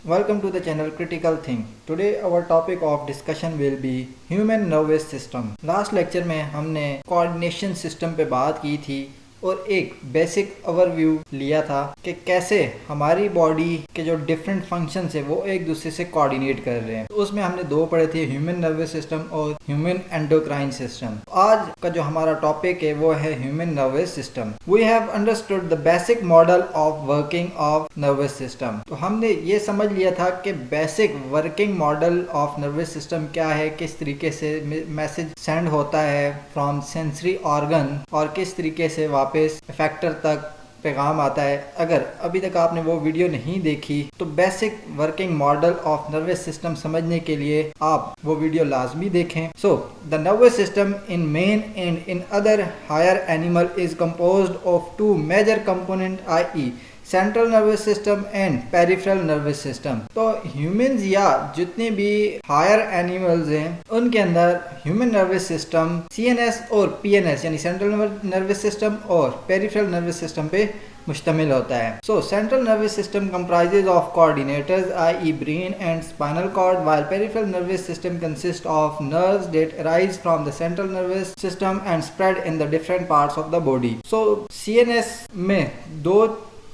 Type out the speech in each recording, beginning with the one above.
Welcome to the channel Critical Think. Today our topic of discussion will be human nervous system. Last lecture में हमने coordination system पे बात की थी और एक बेसिक ओवरव्यू लिया था कि कैसे हमारी बॉडी के जो डिफरेंट फंक्शंस है वो एक दूसरे से कोऑर्डिनेट कर रहे हैं। तो उसमें हमने दो पढ़े थे, ह्यूमन नर्वस सिस्टम और ह्यूमन एंडोक्राइन सिस्टम। आज का जो हमारा टॉपिक है वो है human nervous system. We have understood the basic model of working of nervous system. तो हमने ये समझ लिया था कि basic working model of nervous system क्या है, किस तरीके से मैसेज सेंड होता है फ्रॉम सेंसरी ऑर्गन और किस तरीके से वापस इफेक्टर तक पैगाम आता है। अगर अभी तक आपने वो वीडियो नहीं देखी तो basic working model of nervous system समझने के लिए आप वो वीडियो लाजमी देखें। So the nervous system in man and in other higher animal is composed of two major component, i.e. Central nervous system and peripheral nervous system. तो humans या जितने भी हायर एनिमल्स हैं उनके अंदर ह्यूमन नर्वस सिस्टम सीएनएस और PNS यानी central nervous system और पेरिफेरल नर्वस सिस्टम पे मुश्तमिल होता है। सो central nervous system comprises of coordinators, i.e. brain and spinal cord, while peripheral nervous system consists of nerves that arise from the central nervous system and spread in the different parts of the body. So CNS में दो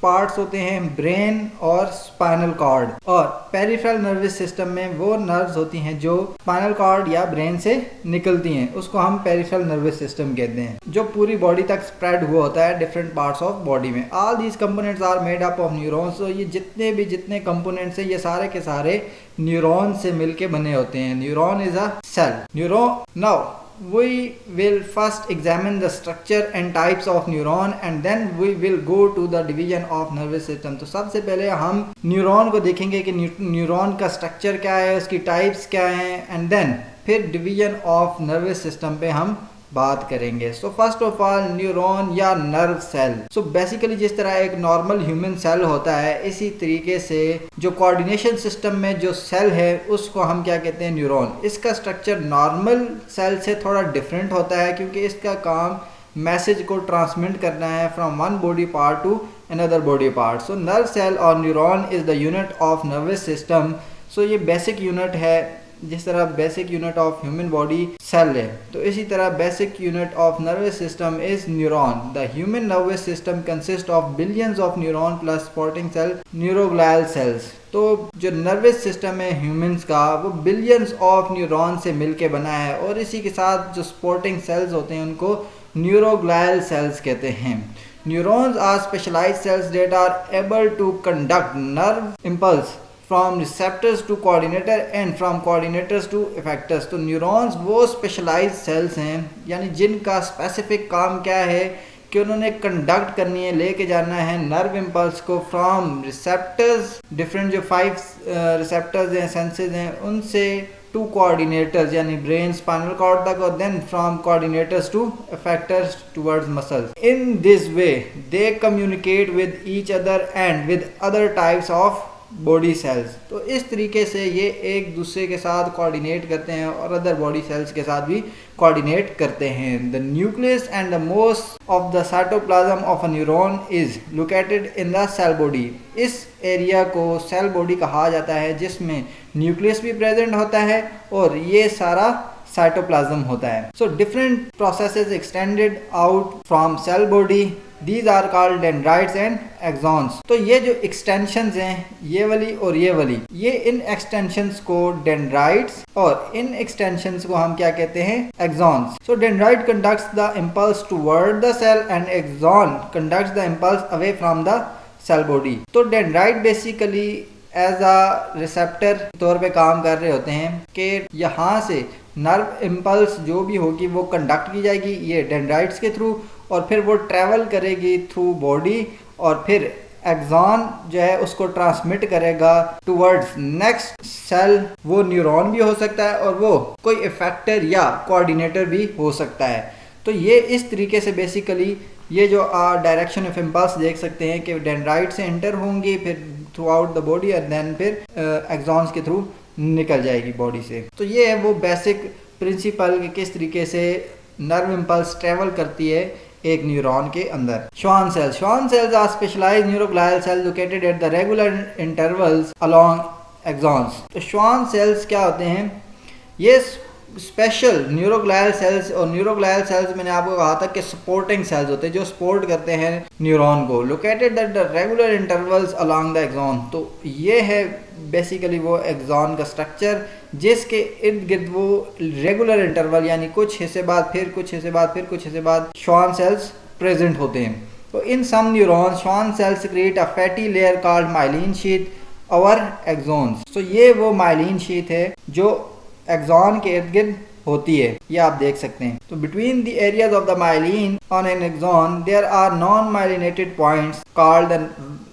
parts होते हैं, brain और spinal cord, और peripheral nervous system में वो nerves होती हैं जो स्पाइनल कॉर्ड या ब्रेन से निकलती हैं, उसको हम पेरिफेरल नर्वस सिस्टम कहते हैं, जो पूरी बॉडी तक स्प्रेड हुआ होता है डिफरेंट पार्ट्स ऑफ बॉडी में। All these components are made up of neurons. तो ये जितने कंपोनेंट्स हैं ये सारे के सारे न्यूरॉन से मिलके बने होते हैं। Neuron is a cell. Neuron now we will first examine the structure and types of neuron and then we will go to the division of nervous system। तो सबसे पहले हम न्यूरॉन को देखेंगे कि न्यूरॉन का स्ट्रक्चर क्या है, उसकी टाइप्स क्या हैं, एंड देन फिर डिवीजन ऑफ नर्वस सिस्टम पे हम बात करेंगे। So first of all neuron या नर्व सेल। सो बेसिकली जिस तरह एक नॉर्मल ह्यूमन सेल होता है, इसी तरीके से जो कोऑर्डिनेशन सिस्टम में जो सेल है उसको हम क्या कहते हैं, न्यूरॉन। इसका स्ट्रक्चर नॉर्मल सेल से थोड़ा डिफरेंट होता है क्योंकि इसका काम मैसेज को ट्रांसमिट करना है from one body part to another body part. So nerve cell और neuron is the unit of nervous system. So ये बेसिक यूनिट है, जिस तरह basic unit of human body cell है, तो इसी तरह basic unit of nervous system is neuron. The human nervous system consist of billions of neuron plus supporting cell neuroglial cells. तो जो नर्वस सिस्टम है ह्यूमंस का वो बिलियंस ऑफ न्यूरॉन से मिलके बना है, और इसी के साथ जो सपोर्टिंग सेल्स होते हैं उनको न्यूरोग्लियल सेल्स कहते हैं। Neurons are specialized cells that are able to conduct nerve impulse from receptors to coordinator and from coordinators to effectors. तो न्यूरॉन्स वो स्पेशलाइज्ड सेल्स हैं यानी जिनका स्पेसिफिक काम क्या है कि उन्होंने कंडक्ट करनी है, लेके जाना है नर्व इम्पल्स को फ्रॉम रिसेप्टर्स, डिफरेंट जो 5 रिसेप्टर्स हैं, सेंसेस हैं, उनसे टू कोऑर्डिनेटर्स यानी ब्रेन स्पाइनल कॉर्ड तक, और then from coordinators to effectors towards muscles. In this way they communicate with each other and with other types of body cells. तो इस तरीके से ये एक दूसरे के साथ कोऑर्डिनेट करते हैं और अदर बॉडी सेल्स के साथ भी कोऑर्डिनेट करते हैं। The nucleus and the most of the cytoplasm of a neuron is located in the cell body. इस एरिया को सेल बॉडी कहा जाता है जिसमें न्यूक्लियस भी प्रेजेंट होता है और ये सारा साइटोप्लाज्म होता है। So different processes extended out from cell body, These are called dendrites and axons। तो ये जो extensions हैं, ये वाली और ये वाली, ये इन extensions को dendrites और इन extensions को हम क्या कहते हैं, axons। So dendrite conducts the impulse toward the cell and axon conducts the impulse away from the cell body। तो dendrite basically as a receptor तौर पे काम कर रहे होते हैं कि यहाँ से नर्व इम्पल्स जो भी होगी वो कंडक्ट की जाएगी ये डेंड्राइट्स के थ्रू, और फिर वो ट्रैवल करेगी थ्रू बॉडी, और फिर एक्सॉन जो है उसको ट्रांसमिट करेगा टुवर्ड्स नेक्स्ट सेल। वो न्यूरॉन भी हो सकता है और वो कोई इफेक्टर या कोऑर्डिनेटर भी हो सकता है। तो ये इस तरीके से बेसिकली ये जो डायरेक्शन ऑफ इम्पल्स देख सकते हैं कि डेंड्राइट से एंटर होंगी, फिर throughout the body and then फिर एक्सॉन्स के थ्रू निकल जाएगी बॉडी से। तो ये है वो बेसिक प्रिंसिपल कि किस तरीके से नर्व इम्पल्स ट्रेवल करती है एक न्यूरॉन के अंदर। Schwann cells are specialized neuroglial cells located at the regular intervals along axons. तो श्वान सेल्स क्या होते हैं? ये स्पेशल न्यूरोग्लायल सेल्स, और न्यूरोग्लायल सेल्स मैंने आपको कहा था कि सपोर्टिंग सेल्स होते हैं जो सपोर्ट करते हैं न्यूरॉन को, located at the regular intervals along the axon. तो ये है बेसिकली वो एक्सॉन का स्ट्रक्चर जिसके इर्द गिर्द वो रेगुलर इंटरवल यानी कुछ हिस्से बाद फिर कुछ हिस्से बाद फिर कुछ हिस्से बाद श्वान सेल्स प्रेजेंट होते हैं। तो in some neurons Schwann cells create a fatty layer called myelin sheath over axons. तो ये वो माइलिन शीथ है जो एक्सॉन के इर्द गिर्द होती है, ये आप देख सकते हैं। तो between the areas of the myelin on an axon there are non myelinated points called the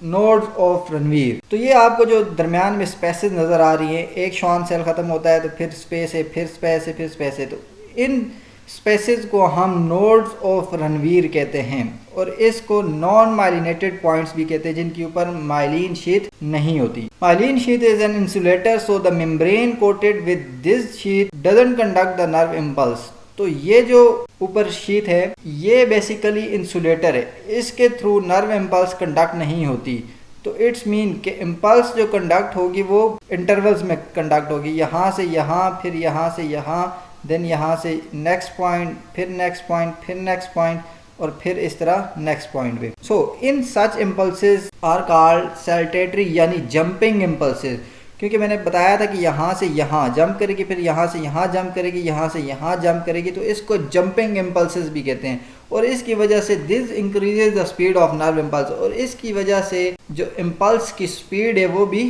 nodes of Ranvier. तो ये आपको जो दरमियान में स्पेसेस नजर आ रही हैं, एक श्वान सेल खत्म होता है तो फिर स्पेस है, फिर स्पेस है, फिर स्पेस है, तो इन स्पेसेस को हम नोड्स ऑफ रणवीर कहते हैं, और इसको नॉन माइलिनेटेड पॉइंट्स भी कहते हैं जिनके ऊपर माइलिन शीथ नहीं होती। Myelin sheath is an insulator, so the membrane coated with this sheath doesn't conduct the nerve impulse. तो ये जो ऊपर शीथ है ये बेसिकली इंसुलेटर है, इसके थ्रू नर्व इम्पल्स कंडक्ट नहीं होती। तो इट्स मीन कि इम्पल्स जो कंडक्ट होगी वो इंटरवल्स में कंडक्ट होगी, यहाँ से यहाँ, फिर यहाँ से यहाँ, देन यहाँ से नेक्स्ट पॉइंट, फिर नेक्स्ट पॉइंट, फिर नेक्स्ट पॉइंट, और फिर इस तरह नेक्स्ट पॉइंट पे। सो इन सच इम्पल्सेस आर कॉल्ड सैल्टेटरी यानी जंपिंग इम्पल्सेस, क्योंकि मैंने बताया था कि यहाँ से यहाँ जंप करेगी, फिर यहाँ से यहाँ जंप करेगी, यहाँ से यहाँ जंप करेगी, तो इसको जंपिंग इम्पल्सेस भी कहते हैं। और इसकी वजह से this increases the speed of nerve impulse, और इसकी वजह से जो इम्पल्स की स्पीड है वो भी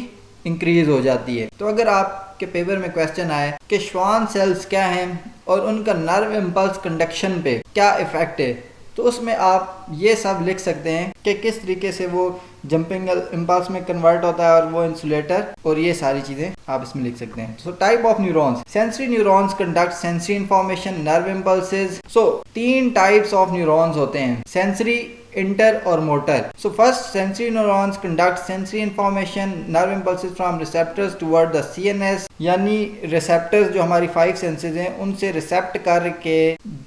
इंक्रीज हो जाती है। तो अगर आपके पेपर में क्वेश्चन आए कि श्वान सेल्स क्या हैं और उनका नर्व इम्पल्स कंडक्शन पे क्या इफेक्ट है, तो उसमें आप ये सब लिख सकते हैं कि किस तरीके से वो जंपिंग इम्पल्स में कन्वर्ट होता है और वो इंसुलेटर, और ये सारी चीजें आप इसमें लिख सकते हैं। So type of neurons, sensory neurons conduct sensory information, nerve impulses. So 3 types of neurons होते हैं, सेंसरी, इंटर और motor. So first sensory neurons conduct sensory information, nerve impulses from receptors toward the CNS, यानी receptors जो हमारी 5 senses हैं उनसे रिसेप्ट करके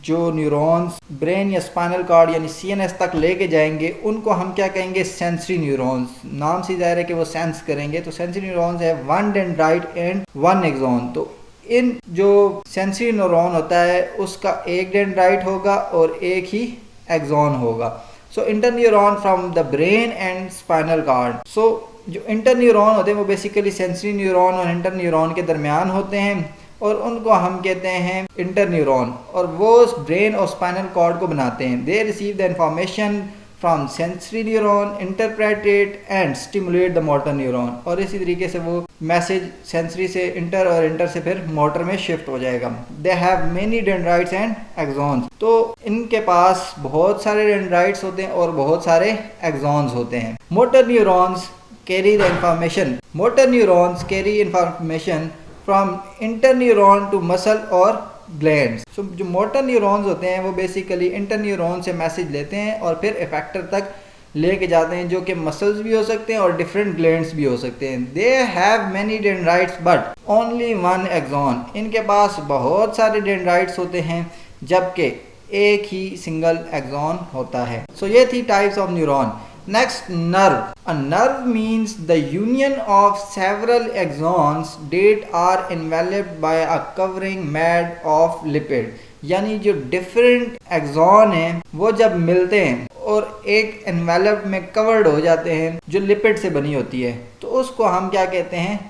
जो न्यूरॉन्स ब्रेन या स्पाइनल कॉर्ड यानी सीएनएस तक लेके जाएंगे उनको हम क्या कहेंगे? Sensory neurons. नाम से जाहिर है कि वो सेंस करेंगे। तो सेंसरी न्यूरॉन्स है 1 डेंड्राइट एंड 1 एक्सॉन। तो इन जो सेंसरी न्यूरॉन होता है उसका एक डेंड्राइट होगा और एक ही एक्सॉन होगा। So interneuron from the brain and spinal cord. So जो इंटरन्यूरॉन होते हैं वो बेसिकली सेंसरी न्यूरॉन और इंटरन्यूरॉन के दरमियान होते हैं और उनको हम कहते हैं इंटरन्यूरॉन, और वो ब्रेन और स्पाइनल कॉर्ड को बनाते हैं। They receive the information from sensory neuron, interpret it and stimulate the motor neuron, और इसी तरीके से वो मैसेज सेंसरी से इंटर और इंटर से फिर मोटर में शिफ्ट हो जाएगा। They have many dendrites and axons. तो इनके पास बहुत सारे डेंड्राइट्स होते हैं और बहुत सारे एक्सॉन्स होते हैं। Motor neurons carry the information, motor neurons carry information from interneuron to muscle और ग्लैंड्स। सो जो मोटर न्यूरॉन्स होते हैं वो बेसिकली इंटरन्यूरॉन से मैसेज लेते हैं और फिर इफेक्टर तक लेके जाते हैं, जो कि मसल्स भी हो सकते हैं और डिफरेंट ग्लैंड्स भी हो सकते हैं। They have many dendrites but only 1 axon. इनके पास बहुत सारे डेंड्राइट्स होते हैं जबकि एक ही सिंगल एक्सॉन होता है। सो ये थी types of neuron. Next, nerve. A nerve means the union of several axons that are enveloped by a covering mat of lipid. यानी जो different axon हैं वो जब मिलते हैं और एक envelope में covered हो जाते हैं जो lipid से बनी होती है, तो उसको हम क्या कहते हैं?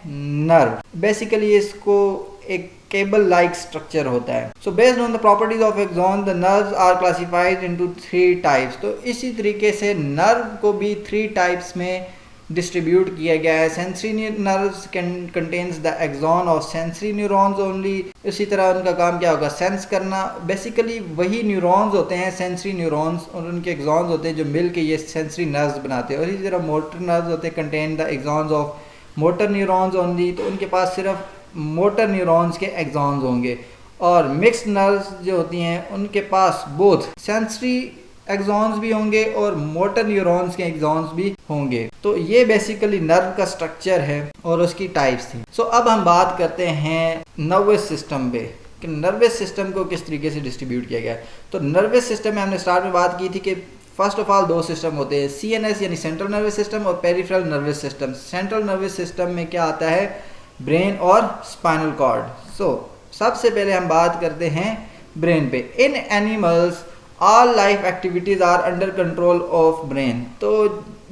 nerve. Basically इसको एक केबल लाइक स्ट्रक्चर होता है। So based on the properties of axon the nerves are classified into 3 types. तो इसी तरीके से नर्व को भी 3 टाइप्स में डिस्ट्रीब्यूट किया गया है। Sensory nerves contains the axon of sensory neurons only. इसी तरह उनका काम क्या होगा? सेंस करना। बेसिकली वही न्यूरॉन्स होते हैं सेंसरी न्यूरॉन्स, और उनके एक्सॉन्स होते हैं जो मिल के ये सेंसरी नर्व्स बनाते हैं। और इसी तरह मोटर नर्व्स होते हैं contain the axons of motor neurons only, तो उनके पास सिर्फ मोटर न्यूरॉन्स के एक्सॉन्स होंगे। और मिक्स्ड नर्व्स जो होती हैं उनके पास बोथ सेंसरी एक्सॉन्स भी होंगे और मोटर न्यूरॉन्स के एक्सॉन्स भी होंगे। तो ये बेसिकली नर्व का स्ट्रक्चर है और उसकी टाइप्स थी। सो अब हम बात करते हैं नर्वस सिस्टम पे कि नर्वस सिस्टम को किस तरीके से डिस्ट्रीब्यूट किया गया है। तो नर्वस सिस्टम में हमने स्टार्ट में बात की थी कि फर्स्ट ऑफ ऑल 2 सिस्टम होते हैं, CNS यानी सेंट्रल नर्वस सिस्टम और peripheral nervous system. Central nervous system में क्या आता है? ब्रेन और स्पाइनल कॉर्ड। सो सबसे पहले हम बात करते हैं ब्रेन पे। In animals all life activities are under control of brain. तो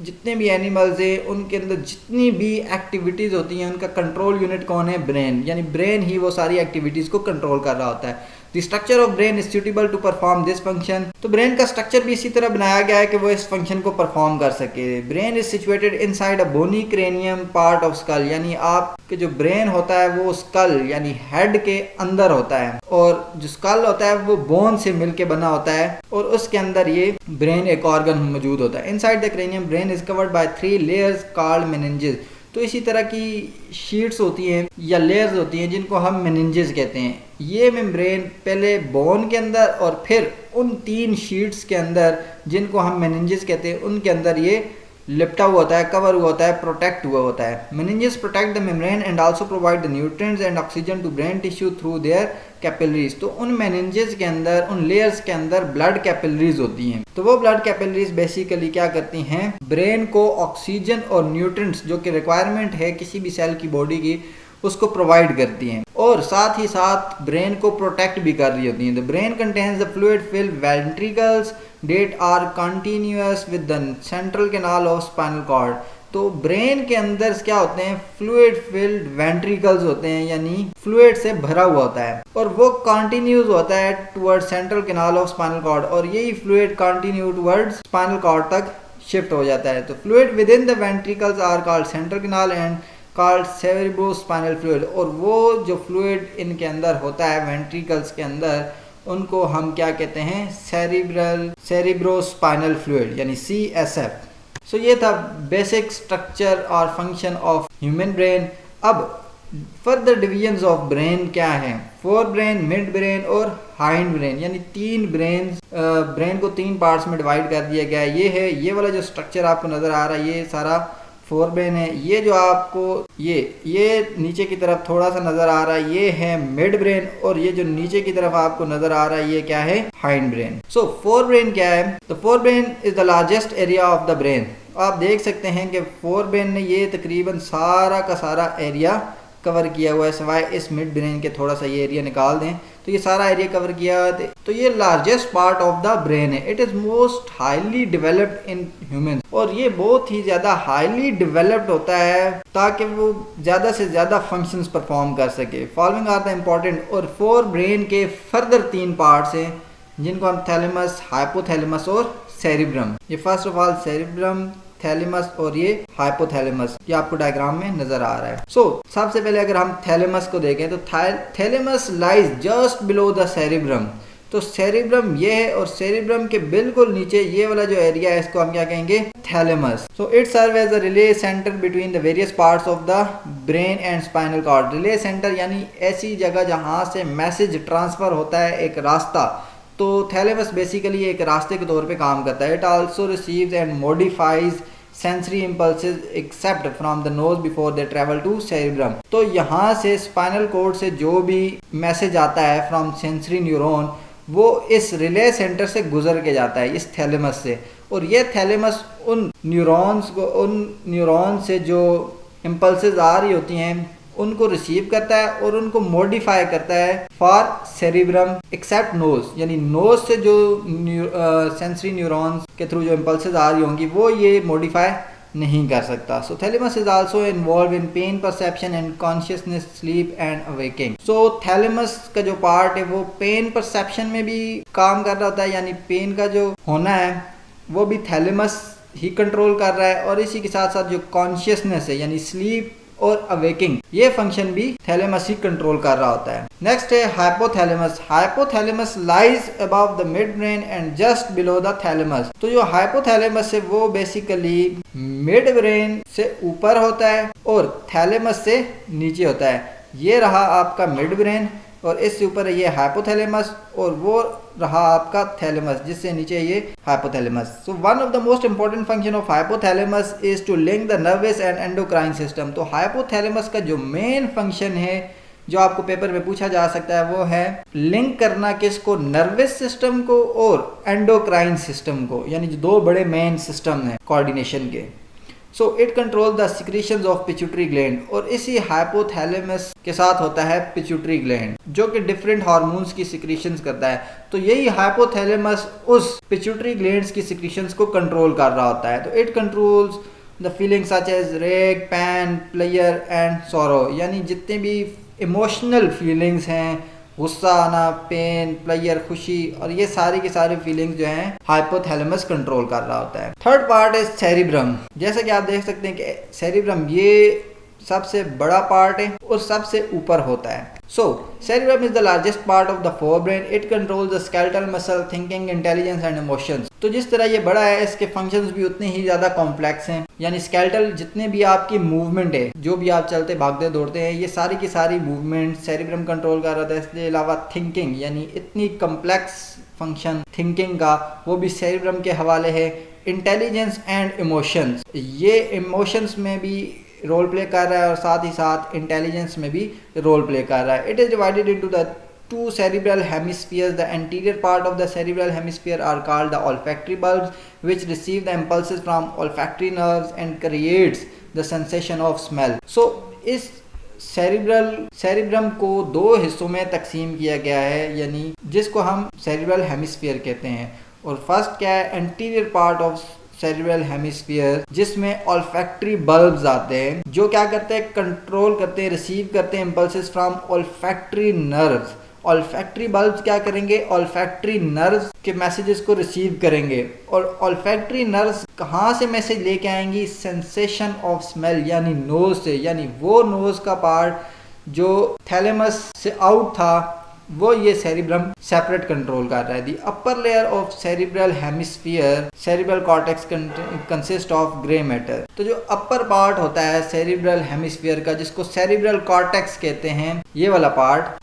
जितने भी एनिमल्स हैं उनके अंदर जितनी भी एक्टिविटीज होती हैं उनका कंट्रोल यूनिट कौन है? ब्रेन। यानी ब्रेन ही वो सारी एक्टिविटीज को कंट्रोल कर रहा होता है। The structure of brain is suitable to perform this function. तो ब्रेन का स्ट्रक्चर भी इसी तरह बनाया गया है कि वो इस फंक्शन को परफॉर्म कर सके। Brain is situated inside a bony cranium part of skull. यानी आपके जो ब्रेन होता है वो स्कल यानी हेड के अंदर होता है, और जो स्कल होता है वो बोन से मिलके बना होता है, और उसके अंदर ये ब्रेन एक ऑर्गन मौजूद होता है। Inside the cranium brain is covered by 3 layers called meninges. तो इसी तरह की शीट्स होती हैं या लेयर्स होती हैं जिनको हम मेनिंजेस कहते हैं। ये मेम्ब्रेन पहले बोन के अंदर और फिर उन 3 शीट्स के अंदर जिनको हम मेनिंजेस कहते हैं उनके अंदर ये लिपटा हुआ होता है, कवर हुआ होता है, प्रोटेक्ट हुआ होता है। Meninges protect the membrane and also provide the nutrients and oxygen to brain tissue through their capillaries. तो उन मेनिंजेस के अंदर, उन लेयर्स के अंदर ब्लड कैपिलरीज होती हैं। तो वो ब्लड कैपिलरीज बेसिकली क्या करती हैं? ब्रेन को ऑक्सीजन और न्यूट्रिएंट्स जो कि रिक्वायरमेंट है किसी भी सेल की बॉडी की उसको प्रोवाइड करती हैं, और साथ ही साथ ब्रेन को प्रोटेक्ट भी कर रही होती हैं। The brain contains the fluid filled ventricles that are continuous with the central canal of spinal cord. तो ब्रेन के अंदर क्या होते हैं? फ्लूइड फिल्ड वेंट्रिकल्स होते हैं, यानी फ्लूइड से भरा हुआ होता है, और वो कंटिन्यूस होता है toward central canal of spinal cord, और यही fluid continue toward spinal cord तक शिफ्ट हो जाता है। तो fluid within the ventricles are called central canal and called cerebrospinal fluid. और वो जो फ्लूइड इनके अंदर होता है वेंट्रिकल्स के अंदर, उनको हम क्या कहते हैं? सेरेब्रोस्पाइनल फ्लूइड यानी CSF। सो ये था बेसिक स्ट्रक्चर और फंक्शन ऑफ ह्यूमन ब्रेन। अब फर्दर डिविजन्स ऑफ ब्रेन क्या है? फोर ब्रेन, मिड ब्रेन और हाइंड ब्रेन, यानी 3 ब्रेन को 3 पार्ट्स में डिवाइड कर दिया गया है। ये है, ये वाला जो स्ट्रक्चर आपको नजर आ रहा है ये सारा फोर ब्रेन है। ये जो आपको ये नीचे की तरफ थोड़ा सा नजर आ रहा है ये है मिड ब्रेन, और ये जो नीचे की तरफ आपको नजर आ रहा है ये क्या है? Hind brain. So fore brain क्या है? तो fore brain is the largest area of the brain. आप देख सकते हैं कि फोर ब्रेन ने ये तकरीबन सारा का सारा एरिया कवर किया हुआ है, सिवाय इस मिड ब्रेन के थोड़ा सा ये एरिया निकाल दें तो ये सारा एरिया कवर किया हुआ है। तो ये largest part of the brain है। It is most highly developed in human, और ये बहुत ही ज़्यादा हाईली डेवलप्ड होता है ताकि वो ज़्यादा से ज़्यादा फंक्शंस परफॉर्म कर सके। Following are the important. और फोर ब्रेन के फर्दर 3 पार्ट्स हैं जिनको हम थैलेमस, हाइपोथैलेमस और सेरिब्रम। ये first of all cerebrum, thalamus और ये हाइपोथैलेमस, ये आपको डायग्राम में नजर आ रहा है। सबसे पहले अगर हम थैलेमस को देखें तो thalamus lies just below the cerebrum. तो सेरिब्रम ये है, और सेरिब्रम के बिल्कुल नीचे ये वाला जो एरिया है इसको हम क्या कहेंगे? Thalamus. So it serve as a relay centre between the various parts of the brain and spinal cord. Relay centre यानी ऐसी जगह जहां से मैसेज ट्रांसफर होता है, एक रास्ता। तो थैलेमस बेसिकली एक रास्ते के तौर पे काम करता है। It also receives and modifies sensory impulses except from the nose before they travel to cerebrum. तो यहाँ से स्पाइनल कोड से जो भी मैसेज आता है फ्रॉम सेंसरी न्यूरॉन वो इस रिले सेंटर से गुजर के जाता है, इस थैलेमस से। और ये थैलेमस उन न्यूरॉन से जो इम्पल्सेस आ रही होती हैं उनको रिसीव करता है और उनको मॉडिफाई करता है फॉर सेरिब्रम एक्सेप्ट नोज, यानी नोज से जो सेंसरी न्यूरॉन्स के थ्रू जो इम्पल्सेस आ रही होंगी वो ये मॉडिफाई नहीं कर सकता। So thalamus is also involve in pain perception and consciousness, sleep and awaking. So thalamus का जो पार्ट है वो पेन परसेप्शन में भी काम कर रहा होता है, यानी पेन का जो होना है वो भी थैलेमस ही कंट्रोल कर रहा है, और इसी के साथ साथ जो कॉन्शियसनेस है यानी स्लीप और अवेकिंग, ये फंक्शन भी थैलेमस ही कंट्रोल कर रहा होता है। नेक्स्ट है hypothalamus. Hypothalamus lies above the mid brain and just below the thalamus. तो जो हाइपोथैलेमस है वो बेसिकली मिड ब्रेन से ऊपर होता है और थैलेमस से नीचे होता है। ये रहा आपका मिड ब्रेन और इससे ऊपर है ये हाइपोथैलेमस, और वो रहा आपका थैलेमस जिससे नीचे ये hypothalamus. So one of the most important function of hypothalamus is to link the nervous and endocrine system. तो हाइपोथैलेमस का जो मेन फंक्शन है जो आपको पेपर में पूछा जा सकता है वो है लिंक करना किसको? नर्वस सिस्टम को और एंडोक्राइन सिस्टम को, यानी जो 2 बड़े मेन सिस्टम हैं कोऑर्डिनेशन के। So it control the secretions of pituitary gland, और इसी हाइपोथैलेमस के साथ होता है पिट्यूटरी ग्लैंड जो कि डिफरेंट हार्मोन्स की सिक्रीशंस करता है। तो यही हाइपोथैलेमस उस पिट्यूटरी ग्लैंड्स की सिक्रीशंस को कंट्रोल कर रहा होता है। तो it controls the feelings such as rage, pain, pleasure and sorrow, यानी जितने भी इमोशनल फीलिंग्स हैं, गुस्सा आना, पेन, प्लेयर, खुशी, और ये सारी की सारी फीलिंग्स जो हैं हाइपोथैलेमस कंट्रोल कर रहा होता है। Third part is cerebrum. जैसे कि आप देख सकते हैं कि सेरिब्रम ये सबसे बड़ा पार्ट है और सबसे ऊपर होता है। So cerebrum is the largest part of the forebrain. It controls the skeletal muscle, thinking, intelligence and emotions. तो जिस तरह ये बड़ा है, इसके फंक्शंस भी उतने ही ज्यादा कॉम्प्लेक्स हैं, यानी स्केलेटल जितने भी आपकी मूवमेंट है, जो भी आप चलते भागते दौड़ते हैं, ये सारी की सारी मूवमेंट सेरिब्रम कंट्रोल कर रहा था। इसके अलावा थिंकिंग, यानी इतनी कम्प्लेक्स फंक्शन थिंकिंग का, वो भी सेरिब्रम के हवाले है। इंटेलिजेंस एंड इमोशंस, ये इमोशंस में भी रोल प्ले कर रहा है और साथ ही साथ इंटेलिजेंस में भी रोल प्ले कर रहा है। It is divided into the two cerebral hemispheres. The anterior part of the cerebral hemisphere are called the olfactory bulbs, which receive the impulses from olfactory nerves and creates the sensation of smell. So इस cerebrum को दो हिस्सों में तकसीम किया गया है, यानी जिसको हम सेरिब्रल हेमिस्फीयर कहते हैं। और फर्स्ट क्या है, anterior part of cerebral hemisphere, जिसमें ऑल्फैक्टरी बल्ब्स आते हैं, जो क्या करते हैं, कंट्रोल करते हैं, रिसीव करते हैं impulses from olfactory nerves. Olfactory bulbs क्या करेंगे, ऑल्फैक्टरी नर्व्स के मैसेजेस को रिसीव करेंगे, और ऑल्फैक्टरी नर्व्स कहाँ से मैसेज लेके आएंगी, सेंसेशन ऑफ स्मेल, यानी नोज से, यानी वो नोज का पार्ट जो थैलेमस से आउट था, वो ये सेरिब्रम सेपरेट कंट्रोल कर रहा है। The upper layer of cerebral hemisphere cerebral cortex consist of grey matter. तो जो अपर पार्ट होता है सेरिब्रल हेमिस्फीयर का, जिसको सेरिब्रल कॉर्टेक्स कहते हैं, ये वाला पार्ट,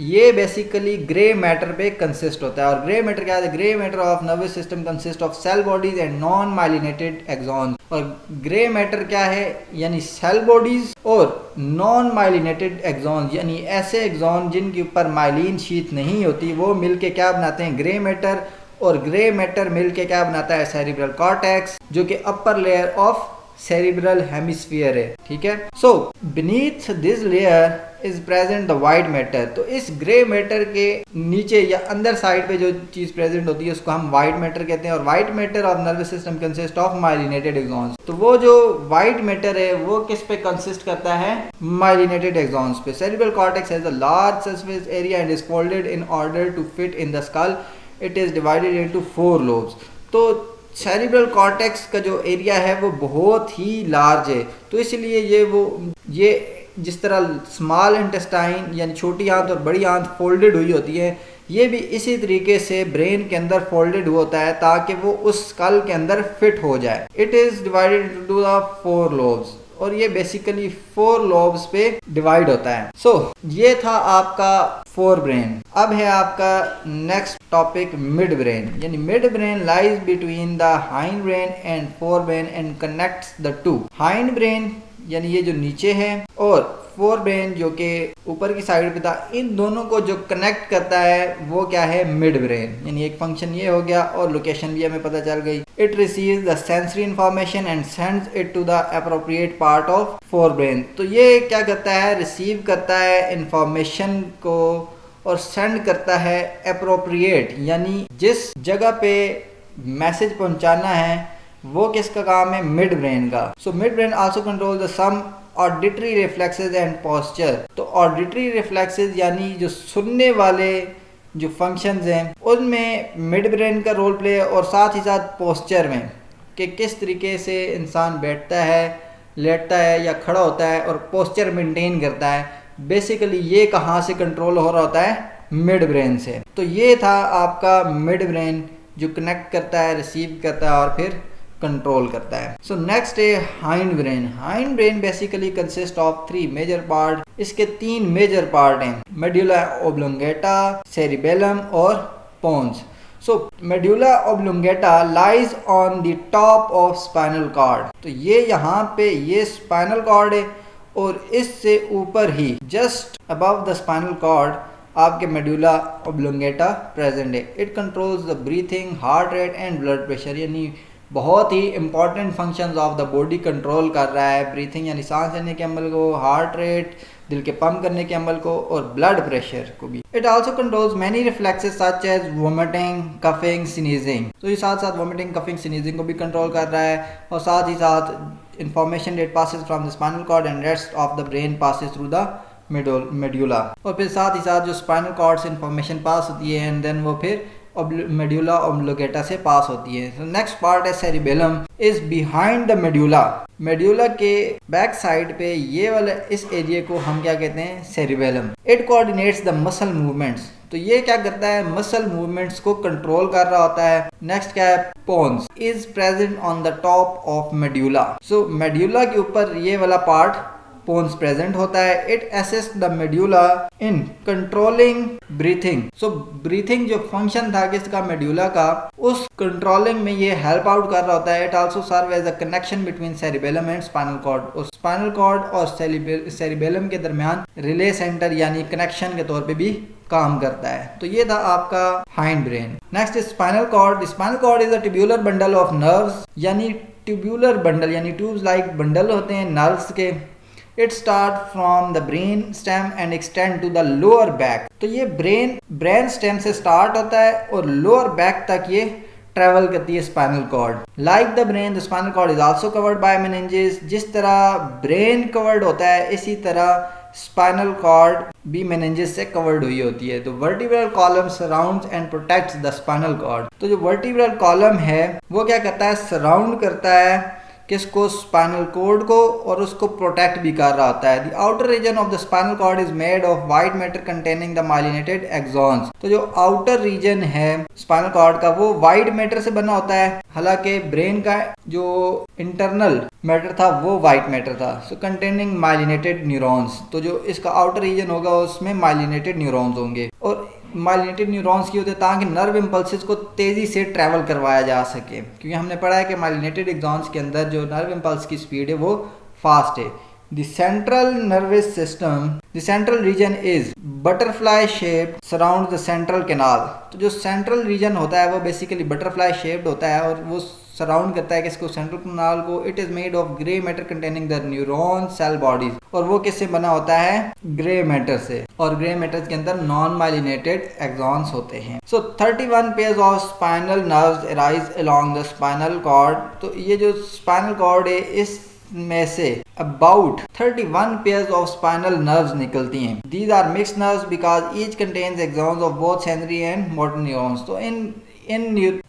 ये बेसिकली ग्रे मैटर पे कंसिस्ट होता है। और ग्रे मैटर क्या है, grey matter of nervous system consist of cell bodies and non myelinated axons. और ग्रे मैटर क्या है, यानी सेल बॉडीज और नॉन माइलिनेटेड एक्सॉन्स, यानी ऐसे एक्सॉन जिनके ऊपर माइलिन शीट नहीं होती, वो मिलके क्या बनाते हैं, ग्रे मैटर। और ग्रे मैटर मिलके क्या बनाता है, सेरिब्रल कॉर्टेक्स, जो कि upper layer of cerebral hemisphere है। ठीक है। So beneath this layer is present the white matter. तो इस ग्रे मैटर के नीचे या अंदर साइड पे जो चीज प्रेजेंट होती है, उसको हम वाइट मैटर कहते हैं। और white matter of nervous system consist of myelinated axons. तो वो जो वाइट मैटर है वो किस पे कंसिस्ट करता है, माइलिनेटेड एक्सॉन्स पे। Cerebral cortex has a large surface area and is folded in order to fit in the skull. It is divided into 4 lobes. तो सेरिब्रल कॉर्टेक्स का जो एरिया है वो बहुत ही लार्ज है, तो इसलिए ये जिस तरह स्मॉल इंटेस्टाइन यानी छोटी आंत और बड़ी आंत फोल्डेड हुई होती है, ये भी इसी तरीके से ब्रेन के अंदर फोल्डेड होता है ताकि वो उस स्कल के अंदर फिट हो जाए। It is divided into the 4 lobes, और ये बेसिकली 4 लोब्स पे डिवाइड होता है। सो ये था आपका फोर ब्रेन। अब है आपका नेक्स्ट टॉपिक मिड ब्रेन, यानी mid brain lies between the hind brain and fore brain and connects the two. Hind brain यानी ये जो नीचे है, और फोर ब्रेन जो कि ऊपर की साइड पे था, इन दोनों को जो कनेक्ट करता है वो क्या है, मिड ब्रेन। यानी एक फंक्शन ये हो गया और लोकेशन भी हमें पता चल गई। It receives the sensory information and sends it to the appropriate part of forebrain. तो ये क्या करता है, रिसीव करता है इंफॉर्मेशन को और सेंड करता है एप्रोप्रिएट, यानी जिस जगह पे मैसेज पहुंचाना है वो किसका काम है, मिड ब्रेन का। So midbrain also control the some auditory reflexes and posture. तो ऑडिटरी रिफ्लेक्सेस यानी जो सुनने वाले जो फंक्शंस हैं उनमें मिड ब्रेन का रोल प्ले है, और साथ ही साथ पोस्चर में कि किस तरीके से इंसान बैठता है, लेटता है या खड़ा होता है और पोस्चर मेंटेन करता है। बेसिकली ये कहाँ से कंट्रोल हो रहा होता है, मिड ब्रेन से। तो ये था आपका मिड ब्रेन जो कनेक्ट करता है, रिसीव करता है और फिर कंट्रोल करता है। सो नेक्स्ट है hind brain. Hind brain basically consist of 3 major part. इसके 3 मेजर पार्ट हैं, मेडुला ओब्लोंगेटा, सेरिबेलम और pons. So medulla oblongata lies on the top of spinal cord. तो ये यहाँ पे ये स्पाइनल कॉर्ड है और इससे ऊपर ही just above the spinal cord आपके मेडुला ओब्लोंगेटा प्रेजेंट है। It controls the breathing, heart rate and blood pressure, यानी बहुत ही important functions of the body control कर रहा है, ब्रीथिंग यानी सांस लेने के अमल को, हार्ट रेट दिल के पंप करने के अमल को, और ब्लड प्रेशर को भी। It also controls many reflexes such as vomiting, coughing, sneezing. तो ये साथ साथ वोमिटिंग, कफिंग, स्नीजिंग को भी कंट्रोल कर रहा है, और साथ ही साथ information that passes from the spinal cord and rest of the brain passes through the medulla. और फिर साथ ही साथ जो स्पाइनल कॉर्ड से इंफॉर्मेशन पास होती है एंड देन वो फिर मेड्यूला ऑब्लिगेटा से पास होती है। तो नेक्स्ट पार्ट है cerebellum is behind the medulla. Medulla के बैक साइड पे ये वाला इस एरिया को हम क्या कहते हैं, cerebellum. It coordinates the muscle movements. तो ये क्या करता है, मसल मूवमेंट्स को कंट्रोल कर रहा होता है। नेक्स्ट क्या है, pons is present on the top of medulla. So medulla के ऊपर ये वाला पार्ट पोन्स प्रेजेंट होता है। It assist the medulla in controlling breathing. So breathing जो फंक्शन था किसका, मेड्यूला का, उस कंट्रोलिंग में ये हेल्प आउट कर रहा होता है। It also serve as a connection between cerebellum and spinal cord. और स्पाइनल कॉर्ड और सेरिबेलम के दरमियान रिले सेंटर यानी कनेक्शन के तौर पे भी काम करता है। तो ये था आपका hind brain. Next is spinal cord. Spinal cord is a tubular bundle of nerves, यानी ट्यूबुलर बंडल यानी ट्यूब्स लाइक बंडल होते हैं नर्व्स के। It start from the brain stem and extend to the lower back। तो ये brain stem से start होता है और लोअर बैक तक ये ट्रेवल करती है spinal cord. Like the brain the spinal cord is also covered by meninges. जिस तरह ब्रेन कवर्ड होता है इसी तरह स्पाइनल कॉर्ड भी मेनिंजेस से कवर्ड हुई होती है। तो vertebral column surrounds and protects the spinal cord. तो जो वर्टिब्रल कॉलम है वो क्या करता है, सराउंड करता है किसको, स्पाइनल कॉर्ड को, और उसको प्रोटेक्ट भी कर रहा होता है। The outer region of the spinal cord is made of white matter containing the myelinated axons. तो जो आउटर रीजन है स्पाइनल कॉर्ड का वो व्हाइट मैटर से बना होता है, हालांकि ब्रेन का जो इंटरनल मैटर था वो व्हाइट मैटर था। सो कंटेनिंग माइलिनेटेड न्यूरॉन्स। तो जो इसका आउटर रीजन होगा उसमें माइलिनेटेड न्यूरॉन्स होंगे, और माइलिनेटेड न्यूरॉन्स की होते हैं ताकि नर्व इम्पल्सेस को तेज़ी से ट्रैवल करवाया जा सके, क्योंकि हमने पढ़ा है कि माइलिनेटेड एक्सॉन्स के अंदर जो नर्व इम्पल्स की स्पीड है वो फास्ट है। The central nervous system, the central region is butterfly shape surround the central canal. तो जो सेंट्रल रीजन होता है वो बेसिकली बटरफ्लाई शेप्ड होता है और वो सराउंड करता है किसको, सेंट्रल कैनाल को। It is made of grey matter containing the neuron cell bodies. और वो किससे बना होता है, ग्रे मैटर से, और ग्रे मैटर के अंदर नॉन माइलिनेटेड एक्सॉन्स होते हैं। So 31 pairs of spinal nerves arise along the spinal cord. तो ये जो स्पाइनल कॉर्ड है इस में से about 31 pairs of spinal nerves निकलती हैं। These are mixed nerves because each contains axons of both sensory and motor neurons. तो इन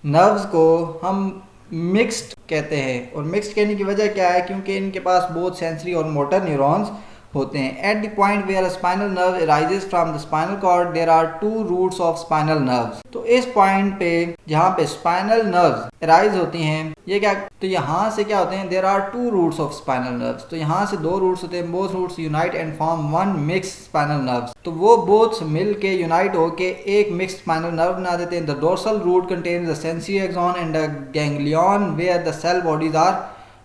नर्व्स को हम मिक्स्ड कहते हैं, और मिक्स्ड कहने की वजह क्या है, क्योंकि इनके पास बोथ सेंसरी और मोटर न्यूरॉन्स होते हैं। At the point where spinal nerve arises from the spinal cord there are 2 roots of spinal nerves. तो इस पॉइंट पे जहाँ पे स्पाइनल नर्व्स अराइज होती हैं, ये क्या, तो यहाँ से क्या होते हैं, there are 2 roots of spinal nerves. तो यहाँ से 2 रूट्स होते हैं, both roots unite and form 1 mixed spinal nerves. तो वो बोथ मिल के यूनाइट होके एक मिक्स्ड स्पाइनल नर्व बना देते हैं। The dorsal root contains the sensory axon and the ganglion where the cell bodies are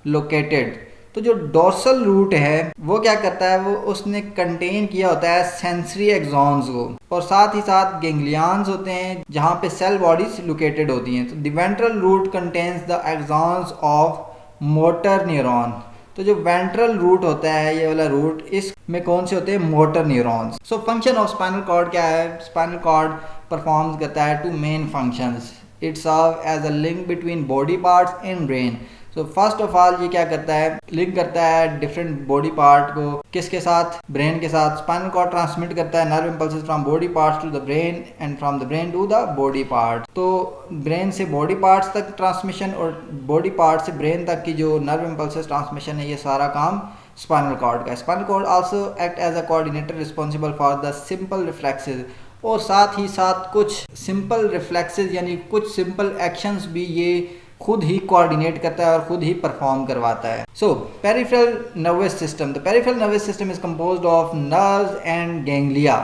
located. तो जो डोर्सल रूट है वो क्या करता है, वो उसने कंटेन किया होता है सेंसरी एक्सॉन्स को, और साथ ही साथ गैंग्लियंस होते हैं जहाँ पे सेल बॉडीज लोकेटेड होती हैं। तो the ventral root contains the axons of motor neuron. तो जो वेंट्रल रूट होता है ये वाला रूट, इसमें कौन से होते हैं, motor neurons. So function of spinal cord क्या है, स्पाइनल कॉर्ड परफॉर्म्स करता है 2 main functions. It serve as a link between body parts in brain. तो फर्स्ट ऑफ ऑल ये क्या करता है, लिंक करता है डिफरेंट बॉडी पार्ट को किसके साथ, ब्रेन के साथ। स्पाइनल कॉर्ड ट्रांसमिट करता है nerve impulses from body parts to the brain and from the brain to the body part. तो ब्रेन से बॉडी पार्ट्स तक ट्रांसमिशन और बॉडी पार्ट से ब्रेन तक की जो नर्व इम्पल्सेस ट्रांसमिशन है, ये सारा काम स्पाइनल कॉर्ड का है। Spinal cord also act as a coordinator responsible for the simple reflexes. और साथ ही साथ कुछ सिंपल रिफ्लेक्सेस यानी कुछ सिंपल एक्शंस भी ये खुद ही कोऑर्डिनेट करता है और खुद ही परफॉर्म करवाता है। So peripheral nervous system, the peripheral nervous system is composed of nerves and ganglia.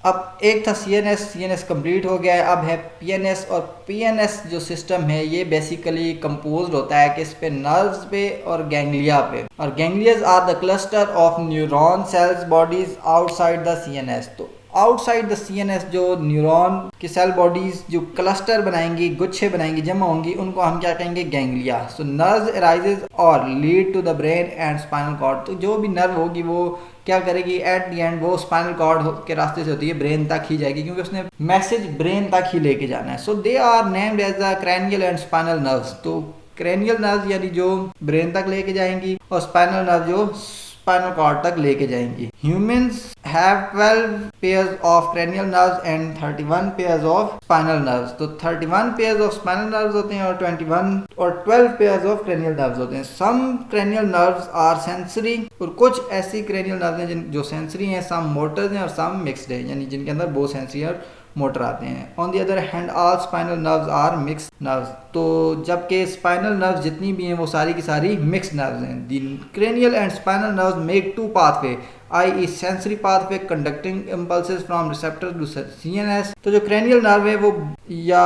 अब एक था सीएनएस कंप्लीट हो गया है, अब है पीएनएस। और पीएनएस जो सिस्टम है ये बेसिकली कंपोज्ड होता है किस पे, नर्व्स पे और गैंग्लिया पे। और ganglias are the cluster of neuron cells bodies outside the CNS. तो आउटसाइड द CNS जो न्यूरॉन की सेल बॉडीज जो क्लस्टर बनाएंगी, गुच्छे बनाएंगी, जमा होंगी, उनको हम क्या कहेंगे, गैंग्लिया। सो नर्व्स अराइजेज और lead to the brain and spinal cord. तो जो भी नर्व होगी वो क्या करेगी, एट द एंड वो स्पाइनल कॉर्ड के रास्ते से होती है, ब्रेन तक ही जाएगी, क्योंकि उसने मैसेज ब्रेन तक ही लेके जाना है। So they are named as the cranial and spinal nerves. तो क्रैनियल नर्व्स यानी जो ब्रेन तक लेके जाएंगी, और स्पाइनल नर्व जो स्पाइनल कॉर्ड तक लेके जाएंगी। Humans have 12 pairs of cranial nerves and 31 pairs of spinal nerves। तो 31 pairs of spinal nerves होते हैं और 21 और 12 pairs of cranial nerves होते हैं। some cranial nerves are sensory, और कुछ ऐसी cranial nerves हैं जो sensory हैं, some motor हैं और some mixed हैं, यानी जिनके अंदर बहुत sensory और मोटर आते हैं। On the other hand all spinal nerves are mix nerves. तो जबकि स्पाइनल नर्व्स जितनी भी हैं वो सारी की सारी मिक्स नर्व्स हैं। The cranial and spinal nerves make two pathway, i.e. Sensory pathway conducting impulses from receptor to CNS। तो जो क्रेनियल नर्व है वो, या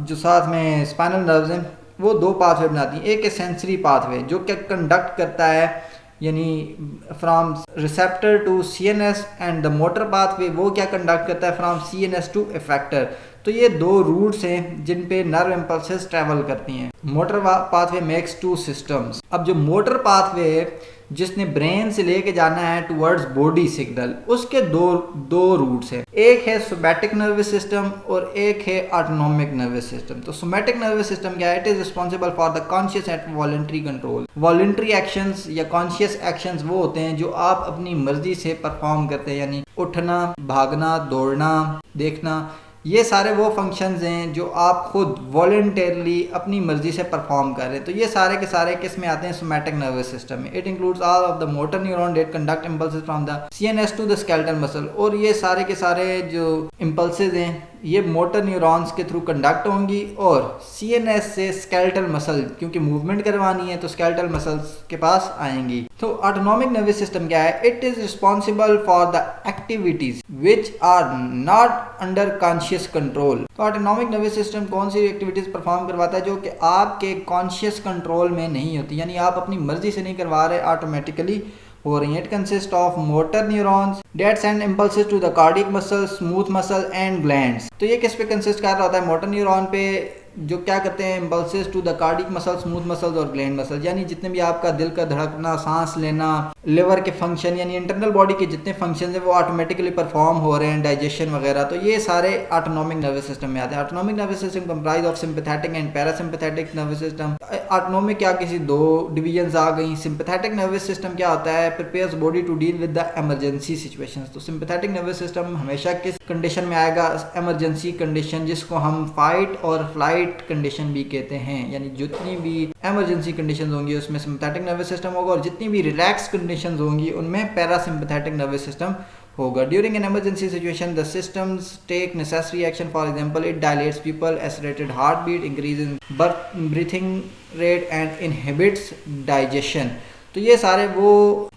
जो साथ में स्पाइनल नर्व्स हैं, वो दो पाथवे बनाती हैं। एक है सेंसरी पाथवे जो क्या कंडक्ट करता है, यानी from receptor to CNS, and the motor pathway वो क्या कंडक्ट करता है फ्रॉम CNS टू इफेक्टर। तो ये दो रूट्स हैं जिन पे नर्व इम्पल्सेस ट्रैवल करती हैं। Motor pathway makes two systems. अब जो मोटर पाथवे है जिसने ब्रेन से लेके जाना है टुवर्ड्स बॉडी सिग्नल, उसके दो रूट्स हैं। एक है सोमैटिक नर्वस सिस्टम और एक है ऑटोनॉमिक नर्वस सिस्टम। तो सोमैटिक नर्वस सिस्टम क्या है, it is responsible for the conscious and voluntary control. Voluntary actions या कॉन्शियस एक्शंस वो होते हैं जो आप अपनी मर्जी से परफॉर्म करते हैं, यानी उठना, भागना, दौड़ना, देखना, ये सारे वो फंक्शंस हैं जो आप खुद वॉलंटरली अपनी मर्जी से परफॉर्म कर रहे हैं। तो ये सारे के सारे किस में आते हैं, सोमैटिक नर्वस सिस्टम में। It includes all of the motor neuron that conduct impulses from the CNS to the skeletal muscle. और ये सारे के सारे जो इम्पल्सेस हैं ये मोटर न्यूरॉन्स के थ्रू कंडक्ट होंगी और CNS से स्केलेटल मसल, क्योंकि मूवमेंट करवानी है तो स्केलेटल मसल्स के पास आएंगी। तो ऑटोनॉमिक नर्वस सिस्टम क्या है, it is responsible for the activities which are not under conscious control. तो ऑटोनॉमिक नर्वस सिस्टम कौन सी एक्टिविटीज परफॉर्म करवाता है जो कि आपके कॉन्शियस कंट्रोल में नहीं होती, यानी आप अपनी मर्जी से नहीं करवा रहे, ऑटोमेटिकली हो रही है। It consist of motor neurons that send impulses to the cardiac muscle, smooth muscle and glands. तो ये किस पे कंसिस्ट कर रहा होता है, मोटर न्यूरॉन पे, जो क्या करते हैं impulses to the cardiac muscle, smooth muscles और ग्लैंड मसल, यानी जितने भी आपका दिल का धड़कना, सांस लेना, लिवर के फंक्शन, यानी इंटरनल बॉडी के जितने फंक्शन हैं वो ऑटोमेटिकली परफॉर्म हो रहे हैं, डाइजेशन वगैरह। तो ये सारे ऑटोनॉमिक नर्वस सिस्टम में आते हैं। Autonomic nervous system comprise of sympathetic and parasympathetic nervous system. Autonomic क्या किसी दो डिविजन्स आ गई। सिंपैथेटिक नर्वस सिस्टम क्या होता है, prepares body to deal with the emergency situations. तो सिंपैथेटिक नर्वस सिस्टम हमेशा किस कंडीशन में आएगा, इमरजेंसी कंडीशन, जिसको हम फाइट और फ्लाइट कंडीशन भी कहते हैं, यानी जितनी भी इमरजेंसी कंडीशंस होंगी उसमें सिंपैथेटिक नर्वस सिस्टम होगा, और जितनी भी रिलैक्स कंडीशंस होंगी उनमें पैरासिम्पैथेटिक नर्वस सिस्टम होगा। During an emergency situation the systems take necessary action. For example it dilates pupil, accelerated heart beat, increases breathing rate and inhibits digestion. तो ये सारे वो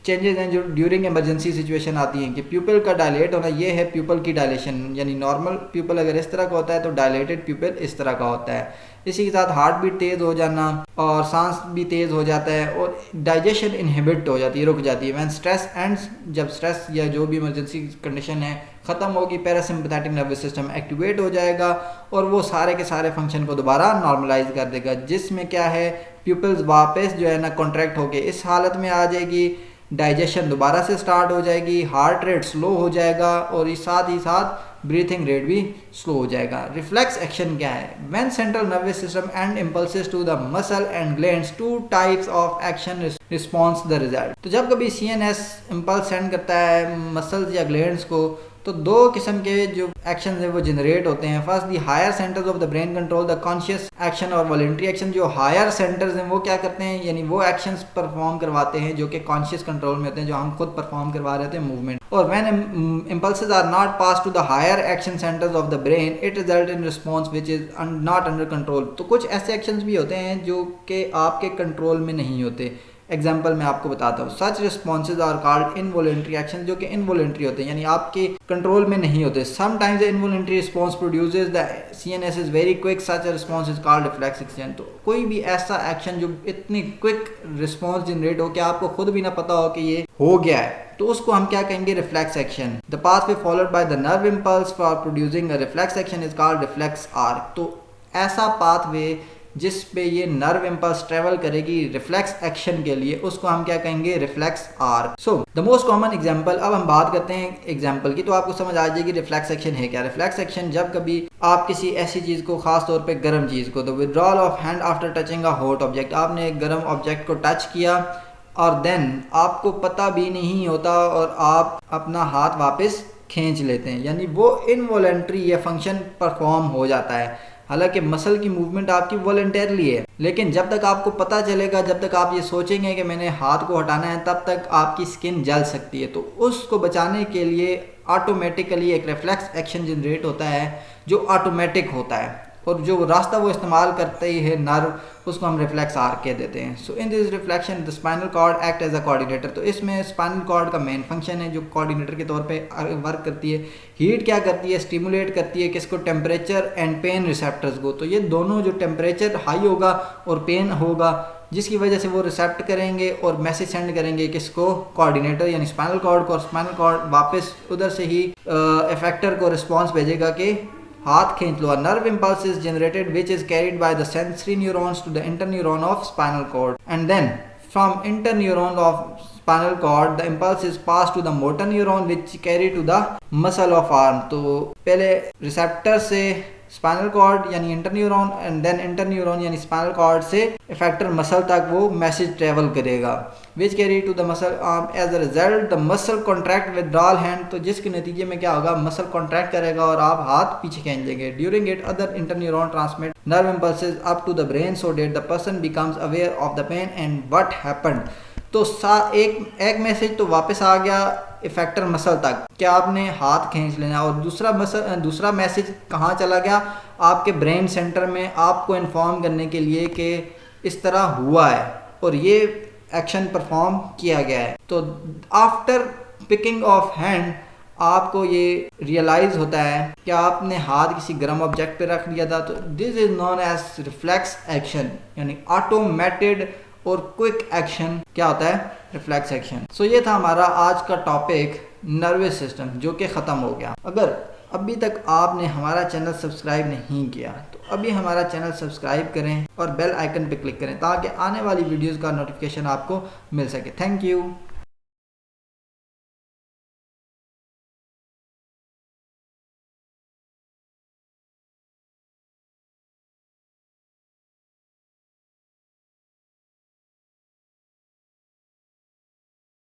चेंजेस हैं जो ड्यूरिंग इमरजेंसी सिचुएशन आती हैं कि प्यूपल का डायलेट होना, ये है प्यूपल की डायलेशन, यानी नॉर्मल प्यूपल अगर इस तरह का होता है तो डायलेटेड प्यूपल इस तरह का होता है। इसी के साथ हार्ट बीट तेज़ हो जाना और सांस भी तेज़ हो जाता है और डाइजेशन इनहिबिट हो जाती है, रुक जाती है। व्हेन स्ट्रेस एंड्स, जब स्ट्रेस या जो भी इमरजेंसी कंडीशन है ख़त्म होगी, पैरासिम्पैथेटिक नर्वस सिस्टम एक्टिवेट हो जाएगा और वो सारे के सारे फंक्शन को दोबारा नॉर्मलाइज कर देगा, जिसमें क्या है प्यूपल्स वापस जो है ना कॉन्ट्रैक्ट होके इस हालत में आ जाएगी, डाइजेशन दोबारा से स्टार्ट हो जाएगी, हार्ट रेट स्लो हो जाएगा और साथ ही साथ ब्रीथिंग रेट भी स्लो हो जाएगा। रिफ्लेक्स एक्शन क्या है, when central nervous system and impulses to the muscle and glands, two types of action response the result. तो जब कभी CNS इम्पल्स सेंड करता है मसल्स या ग्लैंड्स को, तो दो किस्म के जो एक्शन है वो जनरेट होते हैं। First the higher centres of the brain control the conscious action और वॉलंटरी एक्शन। जो हायर सेंटर्स हैं वो क्या करते हैं, यानी वो एक्शंस परफॉर्म करवाते हैं जो कि कॉन्शियस कंट्रोल में होते हैं, जो हम खुद परफॉर्म करवा रहे थे मूवमेंट। और when impulses are not pass to the higher action centres of the brain, it result in response which is not under control. तो कुछ ऐसे एक्शंस भी होते हैं जो कि आपके कंट्रोल में नहीं होते। एग्जाम्पल मैं आपको बताता हूँ, such responses are called involuntary action, जो कि इनवॉलंटरी होते हैं, यानी आपके कंट्रोल में नहीं होते। Sometimes the involuntary response produces the CNS is very quick, such response is called reflex action. तो कोई भी ऐसा एक्शन जो इतनी क्विक रिस्पॉन्स जनरेट हो कि आपको खुद भी ना पता हो कि ये हो गया है, तो उसको हम क्या कहेंगे, reflex action. The pathway followed by the nerve impulse for producing a reflex action is called reflex arc. तो ऐसा पाथवे जिस पे ये नर्व इम्पल्स ट्रेवल करेगी रिफ्लेक्स एक्शन के लिए, उसको हम क्या कहेंगे, reflex arc. So the most common example, अब हम बात करते हैं एग्जांपल की, तो आपको समझ आ जाएगी रिफ्लेक्स एक्शन है क्या। रिफ्लेक्स एक्शन, जब कभी आप किसी ऐसी चीज को, खास तौर पे गर्म चीज को, तो withdrawal of hand after touching a hot object, आपने एक गर्म ऑब्जेक्ट को टच किया और देन आपको पता भी नहीं होता और आप अपना हाथ वापस खींच लेते हैं, यानी वो इनवॉलेंट्री ये फंक्शन परफॉर्म हो जाता है। हालांकि मसल की मूवमेंट आपकी वॉलंटरली है, लेकिन जब तक आपको पता चलेगा, जब तक आप ये सोचेंगे कि मैंने हाथ को हटाना है, तब तक आपकी स्किन जल सकती है। तो उसको बचाने के लिए ऑटोमेटिकली एक रिफ्लेक्स एक्शन जनरेट होता है जो ऑटोमेटिक होता है, और जो रास्ता वो इस्तेमाल करते ही है नर्व, उसको हम रिफ्लेक्स आर्क कह देते हैं। So in this reflection the spinal cord act as a coordinator. तो इसमें स्पाइनल कॉर्ड का मेन फंक्शन है जो कोऑर्डिनेटर के तौर पे वर्क करती है। हीट क्या करती है, स्टिमुलेट करती है किसको, टेम्परेचर एंड पेन रिसेप्टर्स को। तो ये दोनों, जो टेम्परेचर हाई होगा और पेन होगा, जिसकी वजह से वो रिसेप्ट करेंगे और मैसेज सेंड करेंगे किसको, कोऑर्डिनेटर यानी स्पाइनल कॉर्ड को, और स्पाइनल कॉर्ड वापस उधर से ही इफेक्टर को रिस्पॉन्स भेजेगा कि हाथ खींच लो। A nerve impulse is generated which is carried by the sensory neurons to the interneuron of spinal cord, and then from interneuron of spinal cord the impulse is passed to the motor neuron which carry to the muscle of arm। तो पहले receptor से spinal cord यानी interneuron, and then interneuron यानी spinal cord से effector muscle तक वो message travel करेगा, which carry to the muscle arm. As a result the muscle contract withdrawal hand. तो जिसके नतीजे में क्या होगा, मसल कॉन्ट्रैक्ट करेगा और आप हाथ पीछे खींच लेंगे। During it other interneuron transmit nerve impulses up to the brain so that the person becomes aware of the pain and what happened. तो एक मैसेज तो वापस आ गया इफेक्टर मसल तक कि आपने हाथ खींच लेना, और दूसरा मैसेज कहाँ चला गया, आपके ब्रेन सेंटर में, आपको इन्फॉर्म करने के लिए कि इस तरह हुआ है और ये एक्शन परफॉर्म किया गया है। तो आफ्टर पिकिंग ऑफ हैंड आपको ये रियलाइज होता है कि आपने हाथ किसी गर्म ऑब्जेक्ट पे रख लिया था। तो this is known as reflex action, यानी ऑटोमेटेड और क्विक एक्शन क्या होता है, रिफ्लेक्स एक्शन। सो ये था हमारा आज का टॉपिक नर्वस सिस्टम, जो कि ख़त्म हो गया। अगर अभी तक आपने हमारा चैनल सब्सक्राइब नहीं किया तो अभी हमारा चैनल सब्सक्राइब करें और बेल आइकन पे क्लिक करें ताकि आने वाली वीडियोस का नोटिफिकेशन आपको मिल सके। Thank you.